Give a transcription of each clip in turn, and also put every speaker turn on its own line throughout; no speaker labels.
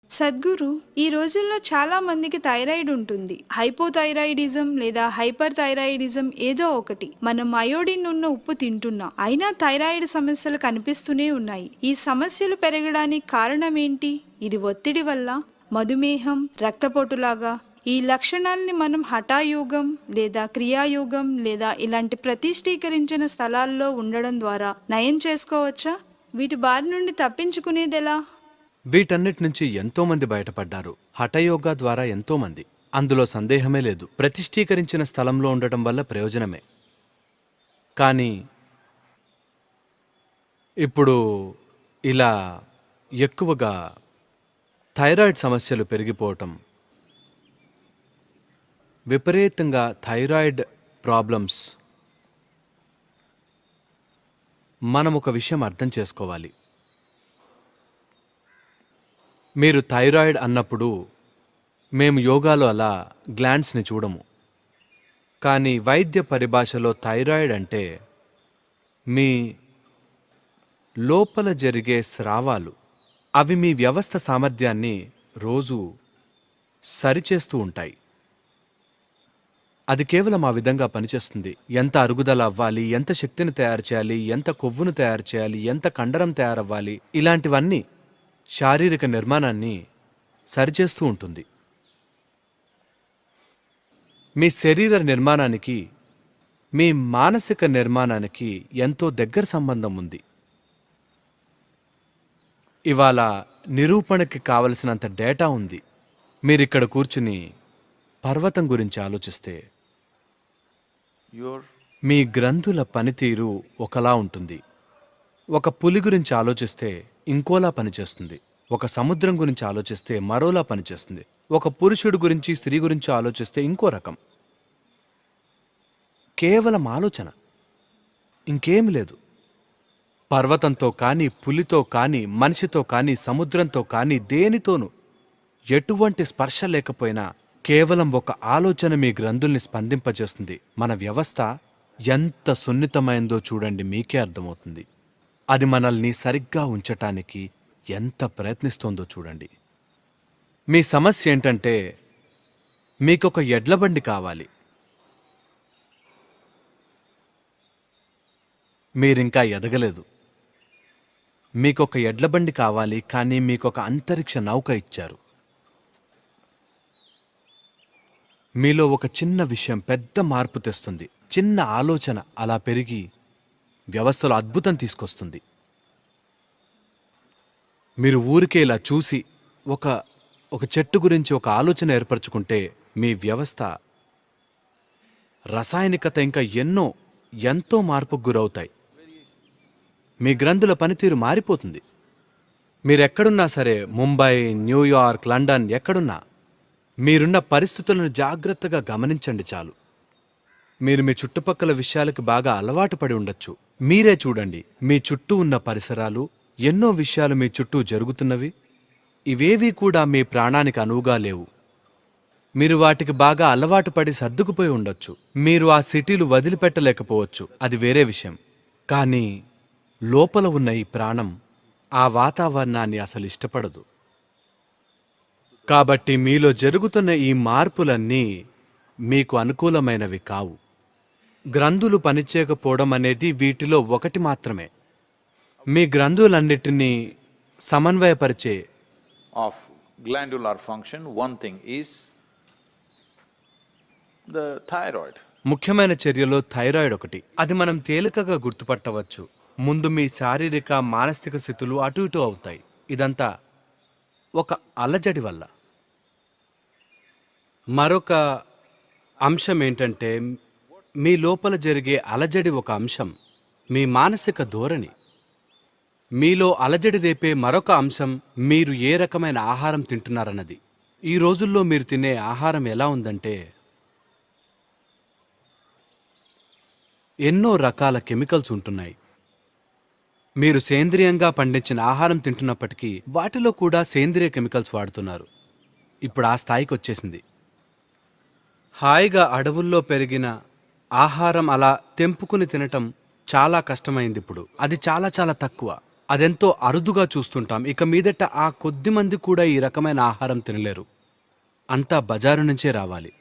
సద్గురు, ఈ రోజుల్లో చాలా మందికి థైరాయిడ్ ఉంటుంది. హైపోథైరాయిడిజం లేదా హైపర్ థైరాయిడిజం ఏదో ఒకటి. మనం అయోడిన్ ఉన్న ఉప్పు తింటున్నాం, అయినా థైరాయిడ్ సమస్యలు కనిపిస్తూనే ఉన్నాయి. ఈ సమస్యలు పెరగడానికి కారణం ఏంటి? ఇది ఒత్తిడి వల్ల, మధుమేహం, రక్తపోటులాగా? ఈ లక్షణాలని మనం హఠాయోగం లేదా క్రియాయోగం లేదా ఇలాంటి ప్రతిష్ఠీకరించిన స్థలాల్లో ఉండడం ద్వారా నయం చేసుకోవచ్చా? వీటి బారి నుండి తప్పించుకునేదెలా?
వీటన్నిటి నుంచి ఎంతోమంది బయటపడ్డారు. హఠయోగా ద్వారా ఎంతోమంది, అందులో సందేహమే లేదు. ప్రతిష్ఠీకరించిన స్థలంలో ఉండటం వల్ల ప్రయోజనమే. కానీ ఇప్పుడు ఇలా ఎక్కువగా థైరాయిడ్ సమస్యలు పెరిగిపోవటం, విపరీతంగా థైరాయిడ్ ప్రాబ్లమ్స్. మనం ఒక విషయం అర్థం చేసుకోవాలి. మీరు థైరాయిడ్ అన్నప్పుడు మేము యోగాలో అలా గ్లాండ్స్ని చూడము. కానీ వైద్య పరిభాషలో థైరాయిడ్ అంటే మీ లోపల జరిగే స్రావాలు. అవి మీ వ్యవస్థ సామర్థ్యాన్ని రోజు సరిచేస్తూ ఉంటాయి. అది కేవలం ఆ విధంగా పనిచేస్తుంది. ఎంత అరుగుదల అవ్వాలి, ఎంత శక్తిని తయారు చేయాలి, ఎంత కొవ్వును తయారు చేయాలి, ఎంత కండరం తయారవ్వాలి, ఇలాంటివన్నీ శారీరక నిర్మాణాన్ని సరిచేస్తూ ఉంటుంది. మీ శరీర నిర్మాణానికి మీ మానసిక నిర్మాణానికి ఎంతో దగ్గర సంబంధం ఉంది. ఇవాళ నిరూపణకి కావలసినంత డేటా ఉంది. మీరిక్కడ కూర్చుని పర్వతం గురించి ఆలోచిస్తే మీ గ్రంథుల పనితీరు ఒకలా ఉంటుంది. ఒక పులి గురించి ఆలోచిస్తే ఇంకోలా పనిచేస్తుంది. ఒక సముద్రం గురించి ఆలోచిస్తే మరోలా పనిచేస్తుంది. ఒక పురుషుడు గురించి, స్త్రీ గురించి ఆలోచిస్తే ఇంకో రకం. కేవలం ఆలోచన, ఇంకేం లేదు. పర్వతంతో కానీ, పులితో కానీ, మనిషితో కానీ, సముద్రంతో కానీ, దేనితోనూ ఎటువంటి స్పర్శ లేకపోయినా కేవలం ఒక ఆలోచన మీ గ్రంథుల్ని స్పందింపజేస్తుంది. మన వ్యవస్థ ఎంత సున్నితమైందో చూడండి, మీకే అర్థమవుతుంది. అది మనల్ని సరిగ్గా ఉంచటానికి ఎంత ప్రయత్నిస్తోందో చూడండి. మీ సమస్య ఏంటంటే మీకొక ఎడ్లబండి కావాలి. మీరింకా ఎదగలేదు. మీకొక ఎడ్లబండి కావాలి, కానీ మీకొక అంతరిక్ష నౌక ఇచ్చారు. మీలో ఒక చిన్న విషయం పెద్ద మార్పు తెస్తుంది. చిన్న ఆలోచన అలా పెరిగి వ్యవస్థలో అద్భుతం తీసుకొస్తుంది. మీరు ఊరికే ఇలా చూసి ఒక చెట్టు గురించి ఒక ఆలోచన ఏర్పరచుకుంటే మీ వ్యవస్థ, రసాయనికత ఇంకా ఎంతో మార్పుకు గురవుతాయి. మీ గ్రంథుల పనితీరు మారిపోతుంది. మీరెక్కడున్నా సరే, ముంబై, న్యూయార్క్, లండన్, ఎక్కడున్నా మీరున్న పరిస్థితులను జాగ్రత్తగా గమనించండి చాలు. మీరు మీ చుట్టుపక్కల విషయాలకి బాగా అలవాటు పడి ఉండొచ్చు. మీరే చూడండి, మీ చుట్టూ ఉన్న పరిసరాలు, ఎన్నో విషయాలు మీ చుట్టూ జరుగుతున్నవి. ఇవేవీ కూడా మీ ప్రాణానికి అనువుగా లేవు. మీరు వాటికి బాగా అలవాటు పడి సర్దుకుపోయి ఉండొచ్చు. మీరు ఆ సిటీలు వదిలిపెట్టలేకపోవచ్చు, అది వేరే విషయం. కానీ లోపల ఉన్న ఈ ప్రాణం ఆ వాతావరణాన్ని అసలు ఇష్టపడదు. కాబట్టి మీలో జరుగుతున్న ఈ మార్పులన్నీ మీకు అనుకూలమైనవి కావు. గ్రంథులు పనిచేయకపోవడం అనేది వీటిలో ఒకటి మాత్రమే. మీ గ్రంథులన్నిటినీ సమన్వయపరిచే
of glandular function, one thing is the thyroid.
ముఖ్యమైన చర్యలో థైరాయిడ్ ఒకటి. అది మనం తేలికగా గుర్తుపట్టవచ్చు. ముందు మీ శారీరక, మానసిక స్థితులు అటు ఇటు అవుతాయి. ఇదంతా ఒక అలజడి వల్ల. మరొక అంశం ఏంటంటే, మీ లోపల జరిగే అలజడి ఒక అంశం మీ మానసిక ధోరణి. మీలో అలజడి రేపే మరొక అంశం మీరు ఏ రకమైన ఆహారం తింటున్నారన్నది. ఈ రోజుల్లో మీరు తినే ఆహారం ఎలా ఉందంటే, ఎన్నో రకాల కెమికల్స్ ఉంటున్నాయి. మీరు సేంద్రియంగా పండించిన ఆహారం తింటున్నప్పటికీ వాటిలో కూడా సేంద్రియ కెమికల్స్ వాడుతున్నారు. ఇప్పుడు ఆ స్థాయికి వచ్చేసింది. హాయిగా అడవుల్లో పెరిగిన ఆహారం అలా తెంపుకుని తినటం చాలా కష్టమైంది. ఇప్పుడు అది చాలా చాలా తక్కువ. అదెంతో అరుదుగా చూస్తుంటాం. ఇక మీదట ఆ కొద్ది మంది కూడా ఈ రకమైన ఆహారం తినలేరు. అంతా బజారు నుంచే రావాలి.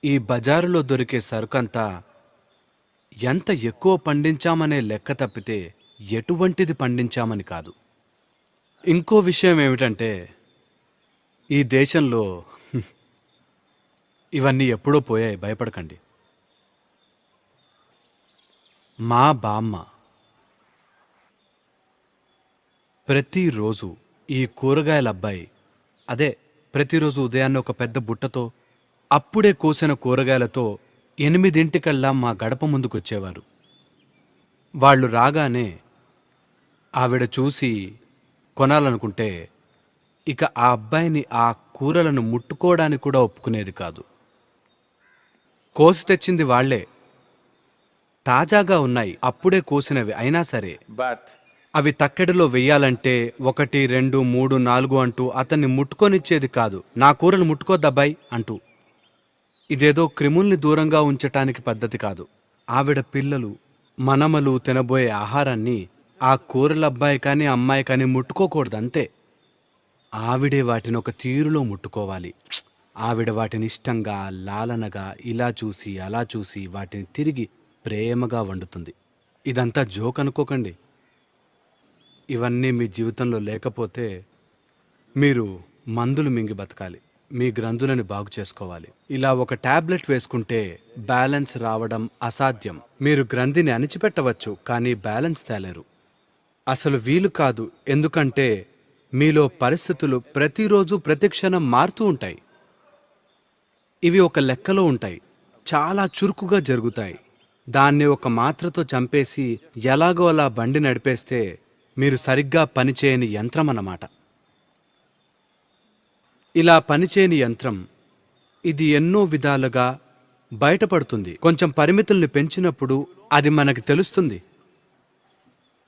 ఈ బజారులో దొరికే సరుకంతా ఎంత ఎక్కువ పండించామనే లెక్క తప్పితే ఎటువంటిది పండించామని కాదు. ఇంకో విషయం ఏమిటంటే ఈ దేశంలో ఇవన్నీ ఎప్పుడో పోయాయి, భయపడకండి. మా బామ్మ ప్రతిరోజు ఈ కూరగాయల అబ్బాయి ప్రతిరోజు ఉదయాన్నే ఒక పెద్ద బుట్టతో అప్పుడే కోసిన కూరగాయలతో 8 మా గడప ముందుకొచ్చేవారు. వాళ్ళు రాగానే ఆవిడ చూసి కొనాలనుకుంటే ఇక ఆ అబ్బాయిని ఆ కూరలను ముట్టుకోవడానికి కూడా ఒప్పుకునేది కాదు. కోసి తెచ్చింది వాళ్లే, తాజాగా ఉన్నాయి, అప్పుడే కోసినవి అయినా సరే
But
అవి తక్కెడలో వెయ్యాలంటే 1, 2, 3, 4 అంటూ అతన్ని ముట్టుకొనిచ్చేది కాదు. నా కూరలు ముట్టుకోద్దబ్బాయి అంటూ. ఇదేదో క్రిముల్ని దూరంగా ఉంచటానికి పద్ధతి కాదు. ఆవిడ పిల్లలు, మనమలు తినబోయే ఆహారాన్ని ఆ కూరలబ్బాయి కానీ అమ్మాయి కానీ ముట్టుకోకూడదంతే. ఆవిడే వాటిని ఒక తీరులో ముట్టుకోవాలి. ఆవిడ వాటిని ఇష్టంగా, లాలనగా ఇలా చూసి అలా చూసి వాటిని తిరిగి ప్రేమగా వండుతుంది. ఇదంతా జోక్ అనుకోకండి. ఇవన్నీ మీ జీవితంలో లేకపోతే మీరు మందులు మింగి బతకాలి. మీ గ్రంథులను బాగు చేసుకోవాలి. ఇలా ఒక టాబ్లెట్ వేసుకుంటే బ్యాలెన్స్ రావడం అసాధ్యం. మీరు గ్రంథిని అణిచిపెట్టవచ్చు, కానీ బ్యాలెన్స్ తేలేరు. అసలు వీలు కాదు. ఎందుకంటే మీలో పరిస్థితులు ప్రతిరోజు ప్రతిక్షణం మారుతూ ఉంటాయి. ఇవి ఒక లెక్కలో ఉంటాయి, చాలా చురుకుగా జరుగుతాయి. దాన్ని ఒక మాత్రతో చంపేసి ఎలాగో అలా బండి నడిపేస్తే మీరు సరిగ్గా పనిచేయని యంత్రం అన్నమాట. ఇలా పనిచేయని యంత్రం ఇది ఎన్నో విధాలుగా బయటపడుతుంది. కొంచెం పరిమితుల్ని పెంచినప్పుడు అది మనకి తెలుస్తుంది.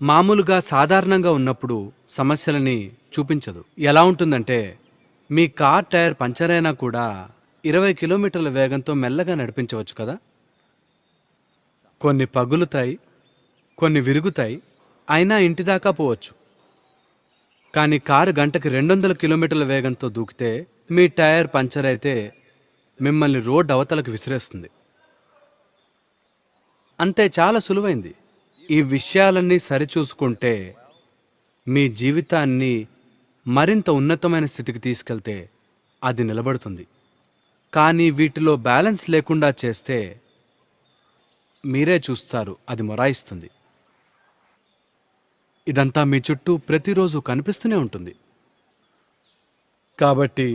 మామూలుగా సాధారణంగా ఉన్నప్పుడు సమస్యలని చూపించదు. ఎలా ఉంటుందంటే మీ కార్ టైర్ పంచర్ అయినా కూడా 20 కిలోమీటర్ల వేగంతో మెల్లగా నడిపించవచ్చు కదా. కొన్ని పగులుతాయి, కొన్ని విరుగుతాయి, అయినా ఇంటిదాకా పోవచ్చు. కానీ కారు గంటకి 200 కిలోమీటర్ల వేగంతో దూకితే మీ టైర్ పంచర్ అయితే మిమ్మల్ని రోడ్ అవతలకు విసిరేస్తుంది. అంతే, చాలా సులువైంది. ఈ విషయాలన్నీ సరిచూసుకుంటే మీ జీవితాన్ని మరింత ఉన్నతమైన స్థితికి తీసుకెళ్తే అది నిలబడుతుంది. కానీ వీటిలో బ్యాలెన్స్ లేకుండా చేస్తే మీరే చూస్తారు, అది మొరాయిస్తుంది. ఇదంతా మీ చుట్టూ ప్రతిరోజు కనిపిస్తూనే ఉంటుంది. కాబట్టి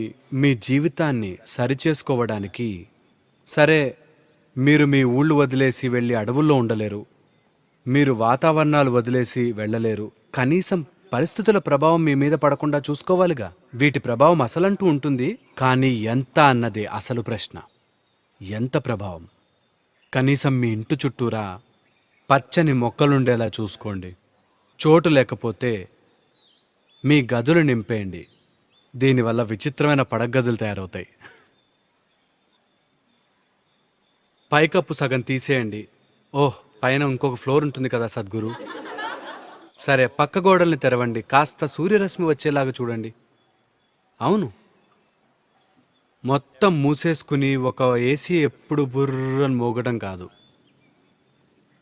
మీ జీవితాన్ని సరిచేసుకోవడానికి సరే, మీరు మీ ఊళ్ళు వదిలేసి వెళ్ళి అడవుల్లో ఉండలేరు, మీరు వాతావరణాలు వదిలేసి వెళ్ళలేరు. కనీసం పరిస్థితుల ప్రభావం మీ మీద పడకుండా చూసుకోవాలిగా. వీటి ప్రభావం అసలంటూ ఉంటుంది, కానీ ఎంత అన్నదే అసలు ప్రశ్న. ఎంత ప్రభావం? కనీసం మీ ఇంటి చుట్టూరా పచ్చని మొక్కలుండేలా చూసుకోండి. చోటు లేకపోతే మీ గదులు నింపేయండి. దీనివల్ల విచిత్రమైన పడగదులు తయారవుతాయి. పైకప్పు సగం తీసేయండి. ఓహ్, పైన ఇంకొక ఫ్లోర్ ఉంటుంది కదా సద్గురు. సరే, పక్క గోడల్ని తెరవండి, కాస్త సూర్యరశ్మి వచ్చేలాగా చూడండి. అవును, మొత్తం మూసేసుకుని ఒక ఏసీ ఎప్పుడు బుర్రని మోగడం కాదు.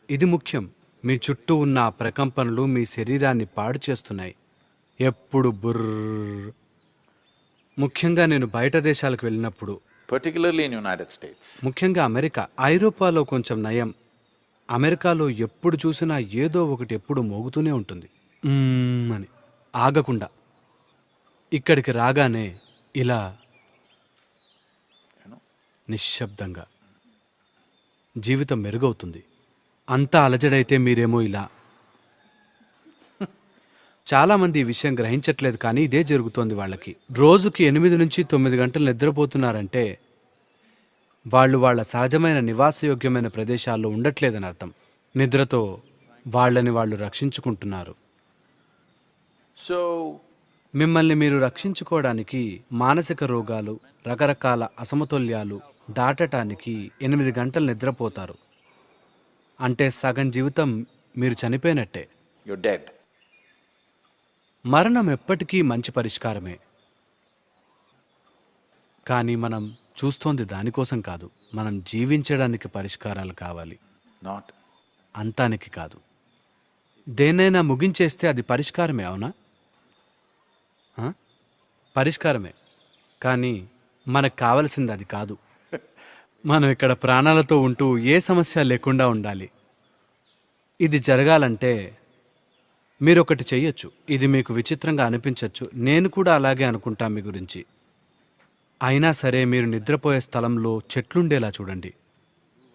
ఇది ముఖ్యం. మీ చుట్టూ ఉన్న ఆ ప్రకంపనలు మీ శరీరాన్ని పాడు చేస్తున్నాయి. ఎప్పుడు బుర్ర. ముఖ్యంగా నేను బయట దేశాలకు వెళ్ళినప్పుడు,
particularly in United States.
ముఖ్యంగా అమెరికా, ఐరోపాలో కొంచెం నయం. అమెరికాలో ఎప్పుడు చూసినా ఏదో ఒకటి ఎప్పుడు మోగుతూనే ఉంటుంది అని, ఆగకుండా. ఇక్కడికి రాగానే ఇలా నిశ్శబ్దంగా జీవితం మెరుగవుతుంది. అంతా అలజడైతే మీరేమో ఇలా. చాలామంది ఈ విషయం గ్రహించట్లేదు, కానీ ఇదే జరుగుతోంది వాళ్ళకి. రోజుకి 8 నుంచి 9 గంటలు నిద్రపోతున్నారంటే వాళ్ళు వాళ్ళ సహజమైన నివాసయోగ్యమైన ప్రదేశాల్లో ఉండట్లేదని అర్థం. నిద్రతో వాళ్ళని వాళ్ళు రక్షించుకుంటున్నారు.
So,
మిమ్మల్ని మీరు రక్షించుకోవడానికి మానసిక రోగాలు, రకరకాల అసమతుల్యాలు దాటటానికి 8 గంటలు నిద్రపోతారు. అంటే సగం జీవితం మీరు చనిపోయినట్టే.
you're dead.
మరణం ఎప్పటికీ మంచి పరిష్కారమే. కానీ మనం చూస్తోంది దానికోసం కాదు. మనం జీవించడానికి పరిష్కారాలు కావాలి,
Not.
అంతానికి కాదు. దేన్నైనా ముగించేస్తే అది పరిష్కారమే, అవునా? ఆ? పరిష్కారమే, కానీ మనకు కావలసింది అది కాదు. మనం ఇక్కడ ప్రాణాలతో ఉంటూ ఏ సమస్య లేకుండా ఉండాలి. ఇది జరగాలంటే మీరు ఒకటి చెయ్యొచ్చు. ఇది మీకు విచిత్రంగా అనిపించవచ్చు, నేను కూడా అలాగే అనుకుంటా మీ గురించి. అయినా సరే మీరు నిద్రపోయే స్థలంలో చెట్లుండేలా చూడండి.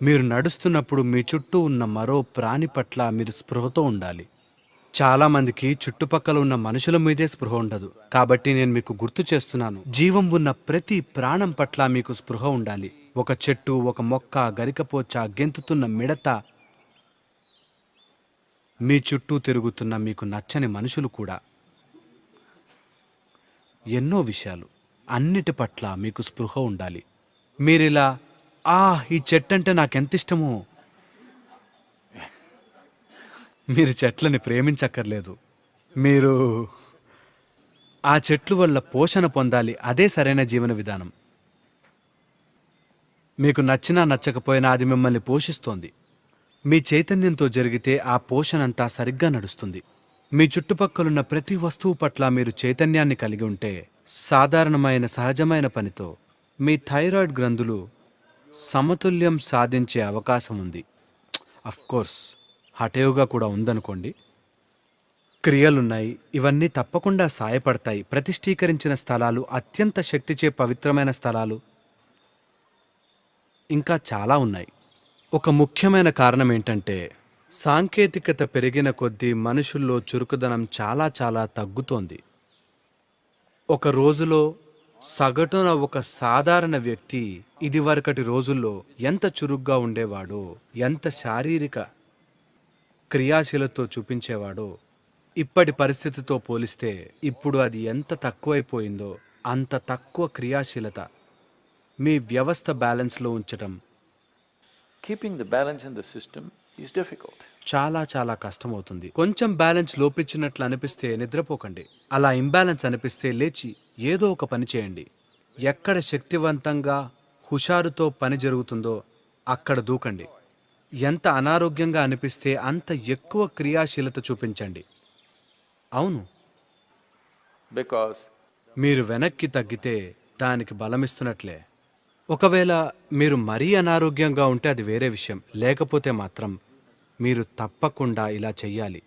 మీరు నడుస్తున్నప్పుడు మీ చుట్టూ ఉన్న మరో ప్రాణి పట్ల మీరు స్పృహతో ఉండాలి. చాలామందికి చుట్టుపక్కల ఉన్న మనుషుల మీదే స్పృహ ఉండదు. కాబట్టి నేను మీకు గుర్తు చేస్తున్నాను, జీవం ఉన్న ప్రతి ప్రాణం పట్ల మీకు స్పృహ ఉండాలి. ఒక చెట్టు, ఒక మొక్క, గరికపోచ, గెంతుతున్న మిడత, మీ చుట్టూ తిరుగుతున్న మీకు నచ్చని మనుషులు కూడా. ఎన్నో విషయాలు, అన్నిటి పట్ల మీకు స్పృహ ఉండాలి. మీరిలా ఈ చెట్టంటే నాకెంతిష్టమో. మీరు చెట్లని ప్రేమించక్కర్లేదు, మీరు ఆ చెట్లు వల్ల పోషణ పొందాలి. అదే సరైన జీవన విధానం. మీకు నచ్చినా నచ్చకపోయినా అది మిమ్మల్ని పోషిస్తోంది. మీ చైతన్యంతో జరిగితే ఆ పోషణంతా సరిగ్గా నడుస్తుంది. మీ చుట్టుపక్కలున్న ప్రతి వస్తువు పట్ల మీరు చైతన్యాన్ని కలిగి ఉంటే, సాధారణమైన సహజమైన పనితో మీ థైరాయిడ్ గ్రంథులు సమతుల్యం సాధించే అవకాశం ఉంది. కోర్స్ హఠేవుగా కూడా ఉందనుకోండి. క్రియలున్నాయి, ఇవన్నీ తప్పకుండా సాయపడతాయి. ప్రతిష్ఠీకరించిన స్థలాలు, అత్యంత శక్తిచే పవిత్రమైన స్థలాలు ఇంకా చాలా ఉన్నాయి. ఒక ముఖ్యమైన కారణం ఏంటంటే, సాంకేతికత పెరిగిన కొద్దీ మనుషుల్లో చురుకుదనం చాలా చాలా తగ్గుతోంది. ఒక రోజులో సగటున ఒక సాధారణ వ్యక్తి ఇదివరకటి రోజుల్లో ఎంత చురుగ్గా ఉండేవాడో, ఎంత శారీరక క్రియాశీలతో చూపించేవాడో, ఇప్పటి పరిస్థితితో పోలిస్తే ఇప్పుడు అది ఎంత తక్కువైపోయిందో. అంత తక్కువ క్రియాశీలత మీ వ్యవస్థ బ్యాలెన్స్లో ఉంచటం
Keeping the balance in the system is difficult.
చాలా చాలా కష్టమవుతుంది. కొంచెం బ్యాలెన్స్ లోపించినట్లు అనిపిస్తే నిద్రపోకండి. అలా ఇంబ్యాలెన్స్ అనిపిస్తే లేచి ఏదో ఒక పని చేయండి. ఎక్కడ శక్తివంతంగా హుషారుతో పని జరుగుతుందో అక్కడ దూకండి. ఎంత అనారోగ్యంగా అనిపిస్తే అంత ఎక్కువ క్రియాశీలత చూపించండి. అవును,
Because
మీరు వెనక్కి తగ్గితే దానికి బలమిస్తున్నట్లే. ఒకవేళ మీరు మరీ అనారోగ్యంగా ఉంటే అది వేరే విషయం. లేకపోతే మాత్రం మీరు తప్పకుండా ఇలా చెయ్యాలి.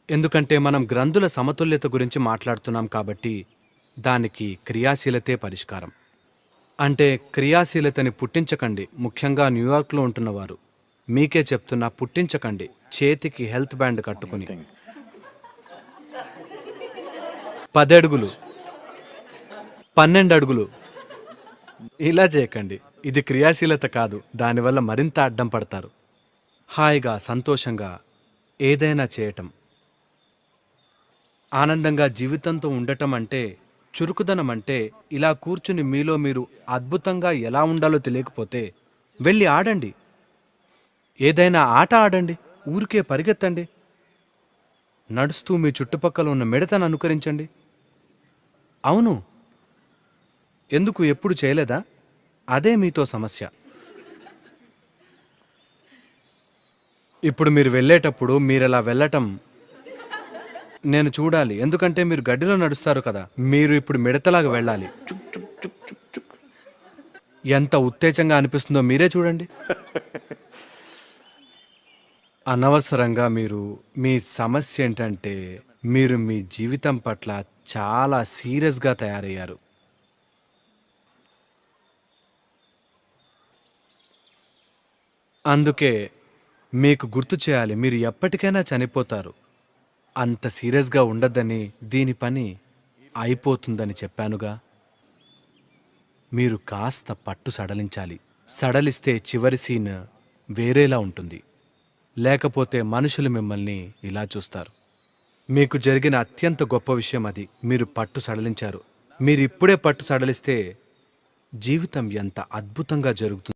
ఎందుకంటే మనం గ్రంథుల సమతుల్యత గురించి మాట్లాడుతున్నాం కాబట్టి దానికి క్రియాశీలతే పరిష్కారం. అంటే క్రియాశీలతని పుట్టించకండి. ముఖ్యంగా న్యూయార్క్లో ఉంటున్నవారు మీకే చెప్తున్నా, పుట్టించకండి. చేతికి హెల్త్ బ్యాండ్ కట్టుకుని 10 అడుగులు, 12 అడుగులు ఇలా చేయకండి. ఇది క్రియాశీలత కాదు. దానివల్ల మరింత అడ్డం పడతారు. హాయిగా సంతోషంగా ఏదైనా చేయటం, ఆనందంగా జీవితంతో ఉండటం అంటే, చురుకుదనం అంటే ఇలా కూర్చుని మీలో మీరు అద్భుతంగా ఎలా ఉండాలో తెలియకపోతే వెళ్ళి ఆడండి. ఏదైనా ఆట ఆడండి. ఊరికే పరిగెత్తండి. నడుస్తూ మీ చుట్టుపక్కల ఉన్న మిడతను అనుకరించండి. అవును, ఎందుకు ఎప్పుడు చేయలేదా? అదే మీతో సమస్య. ఇప్పుడు మీరు వెళ్ళేటప్పుడు మీరలా వెళ్ళటం నేను చూడాలి. ఎందుకంటే మీరు గడ్డిలో నడుస్తారు కదా. మీరు ఇప్పుడు మిడతలాగా వెళ్ళాలి. ఎంత ఉత్తేజంగా అనిపిస్తుందో మీరే చూడండి. అనవసరంగా మీరు మీ సమస్య ఏంటంటే, మీరు మీ జీవితం పట్ల చాలా సీరియస్గా తయారయ్యారు. అందుకే మీకు గుర్తు చేయాలి, మీరు ఎప్పటికైనా చనిపోతారు. అంత సీరియస్గా ఉండద్దని, దీని పని అయిపోతుందని చెప్పానుగా. మీరు కాస్త పట్టు సడలించాలి. సడలిస్తే చివరి సీన్ వేరేలా ఉంటుంది. లేకపోతే మనుషులు మిమ్మల్ని ఇలా చూస్తారు. మీకు జరిగిన అత్యంత గొప్ప విషయం అది. మీరు పట్టు సడలించారు. మీరు ఇప్పుడే పట్టు సడలిస్తే జీవితం ఎంత అద్భుతంగా జరుగుతుంది.